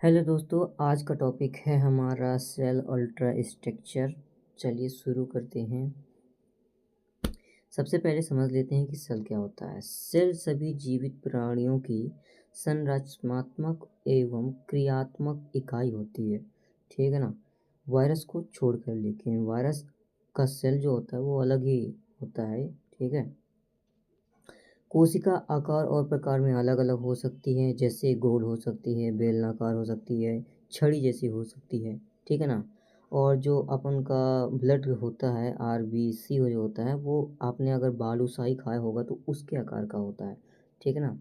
Hello दोस्तों, आज का टॉपिक है हमारा सेल अल्ट्रा स्ट्रक्चर। चलिए शुरू करते हैं। सबसे पहले समझ लेते हैं कि सेल क्या होता है। सेल सभी जीवित प्राणियों की संरचनात्मक एवं क्रियात्मक इकाई होती है, ठीक है ना। वायरस को छोड़कर, लेकिन वायरस का सेल जो होता है वो अलग ही होता है, ठीक है। कोशिका आकार और प्रकार में अलग अलग हो सकती है, जैसे गोल हो सकती है, बेलनाकार हो सकती है, छड़ी जैसी हो सकती है, ठीक है ना। और जो अपन का ब्लड होता है, आरबीसी जो होता है, वो आपने अगर बालूशाही खाया होगा तो उसके आकार का होता है, ठीक है ना।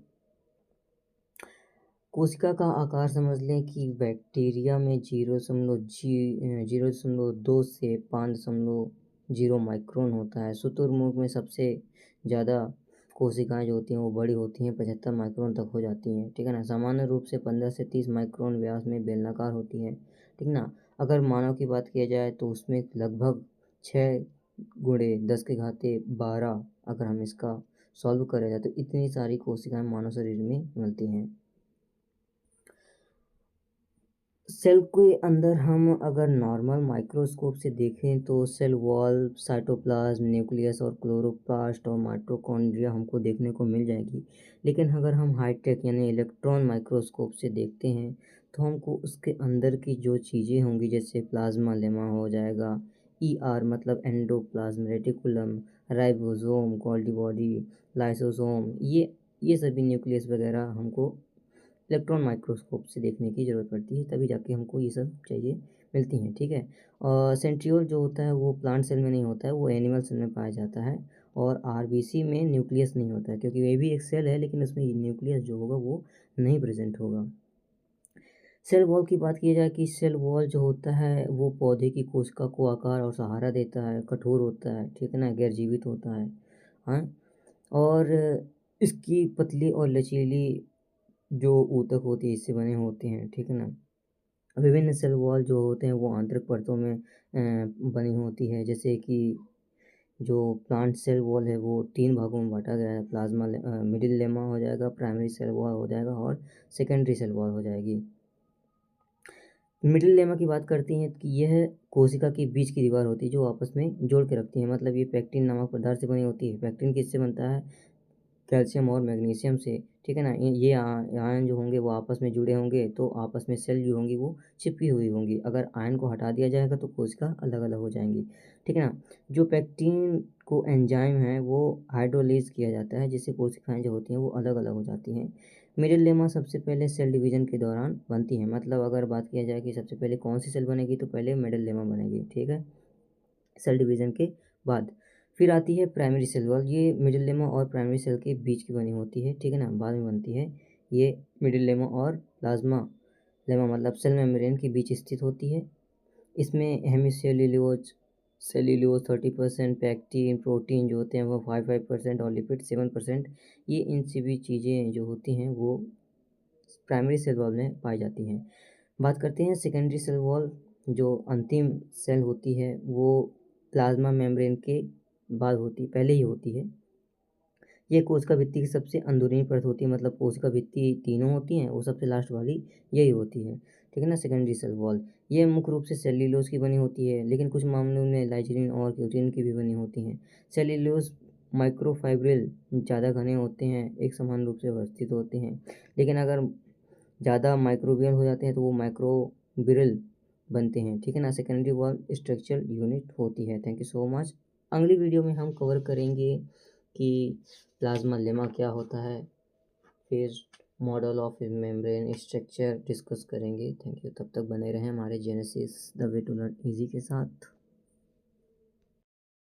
कोशिका का आकार समझ लें कि बैक्टीरिया में 0.2 से 5.0 माइक्रोन होता है। शुतुरमुर्ग में सबसे ज़्यादा कोशिकाएं जो होती हैं वो बड़ी होती हैं, 75 माइक्रोन तक हो जाती हैं, ठीक है ना। सामान्य रूप से 15 से 30 माइक्रोन व्यास में बेलनाकार होती है, ठीक ना। अगर मानव की बात किया जाए तो उसमें लगभग 6 × 10⁻12 अगर हम इसका सॉल्व करें जाए तो इतनी सारी कोशिकाएं मानव शरीर में मिलती हैं। सेल के अंदर हम अगर नॉर्मल माइक्रोस्कोप से देखें तो सेल वॉल, साइटोप्लाज्म, न्यूक्लियस और क्लोरोप्लास्ट और माइटोकॉन्ड्रिया हमको देखने को मिल जाएगी। लेकिन अगर हम हाईटेक यानी इलेक्ट्रॉन माइक्रोस्कोप से देखते हैं तो हमको उसके अंदर की जो चीज़ें होंगी, जैसे प्लाज्मा लेमा हो जाएगा, ईआर मतलब endoplasm reticulum, ribosome, Golgi body, lysosome, ये सभी न्यूक्लियस वगैरह हमको इलेक्ट्रॉन माइक्रोस्कोप से देखने की ज़रूरत पड़ती है, तभी जाके हमको ये सब चीज़ें मिलती हैं, ठीक है। और सेंट्रियोल जो होता है वो प्लांट सेल में नहीं होता है, वो एनिमल सेल में पाया जाता है। और आरबीसी में न्यूक्लियस नहीं होता है, क्योंकि ये भी एक सेल है लेकिन उसमें न्यूक्लियस जो होगा वो नहीं प्रेजेंट होगा। सेल वॉल की बात की जाए कि सेल वॉल जो होता है वो पौधे की कोशिका को आकार और सहारा देता है, कठोर होता है, ठीक है ना, गैर जीवित होता है। हाँ, और इसकी पतली और लचीली जो ऊतक होती है इससे बने होते हैं, ठीक है ना। विभिन्न सेल वॉल जो होते हैं वो आंतरिक परतों में बनी होती है, जैसे कि जो प्लांट सेल वॉल है वो 3 भागों में बांटा गया है। प्लाज्मा मिडिल लेमा हो जाएगा, प्राइमरी सेल वॉल हो जाएगा और सेकेंडरी सेल वॉल हो जाएगी। मिडिल लेमा की बात करती हैं कि यह कोशिका के बीच की दीवार होती है जो आपस में जोड़ के रखती है, मतलब ये पैक्टिन नामक पदार्थ से बनी होती है। पैक्टिन किससे बनता है? कैल्शियम और मैग्नीशियम से, ठीक है ना। ये आयन जो होंगे वो आपस में जुड़े होंगे, तो आपस में सेल जो होंगी वो चिपकी हुई होंगी। अगर आयन को हटा दिया जाएगा तो कोशिका अलग अलग हो जाएंगी, ठीक है ना। जो पैक्टिन को एंजाइम है वो हाइड्रोलाइज किया जाता है, जिससे कोशिकाएं जो होती हैं वो अलग अलग हो जाती हैं। मिडिल लेमा सबसे पहले सेल डिवीजन के दौरान बनती है, मतलब अगर बात किया जाए कि सबसे पहले कौन सी सेल बनेगी तो पहले मिडिल लेमा बनेगी, ठीक है, सेल डिवीजन के बाद। फिर आती है प्राइमरी सेल वॉल, ये मिडिल लेमा और प्राइमरी सेल के बीच की बनी होती है, ठीक है ना, बाद में बनती है। ये मिडिल लेमा और प्लाज्मा लेमा मतलब सेल मेम्ब्रेन के बीच स्थित होती है। इसमें हेमिसेल्यूलोज सेल्यूलोज 30%, पैक्टिन, प्रोटीन जो होते हैं वो 5% और लिपिड 7%, ये इन सभी चीज़ें जो होती हैं वो प्राइमरी सेल वॉल में पाई जाती हैं। बात करते हैं सेकेंडरी सेल वॉल। जो अंतिम सेल होती है वो प्लाज्मा मेम्ब्रेन के बाद होती, पहले ही होती है। ये कोशिका भित्ति की सबसे अंदरूनी परत होती है, मतलब कोशिका भित्ति तीनों होती हैं, वो सबसे लास्ट वाली यही होती है, ठीक है ना, सेकेंडरी सेल वॉल। ये मुख्य रूप से सेल्यूलोज की बनी होती है, लेकिन कुछ मामलों में लाइसिन और क्यूटिन की भी बनी होती हैं। सेल्यूलोज माइक्रोफाइब्रिल ज़्यादा घने होते हैं, एक समान रूप से व्यवस्थित होते हैं, लेकिन अगर ज़्यादा माइक्रोबियल हो जाते हैं तो वो माइक्रोबिरल बनते हैं, ठीक है ना। सेकेंडरी वॉल स्ट्रक्चरल यूनिट होती है। Thank you so much. अगली वीडियो में हम कवर करेंगे कि प्लाज्मा लेमा क्या होता है, फिर model of membrane structure discuss करेंगे। थैंक यू, तब तक बने रहें हमारे Genesis the way to learn easy के साथ।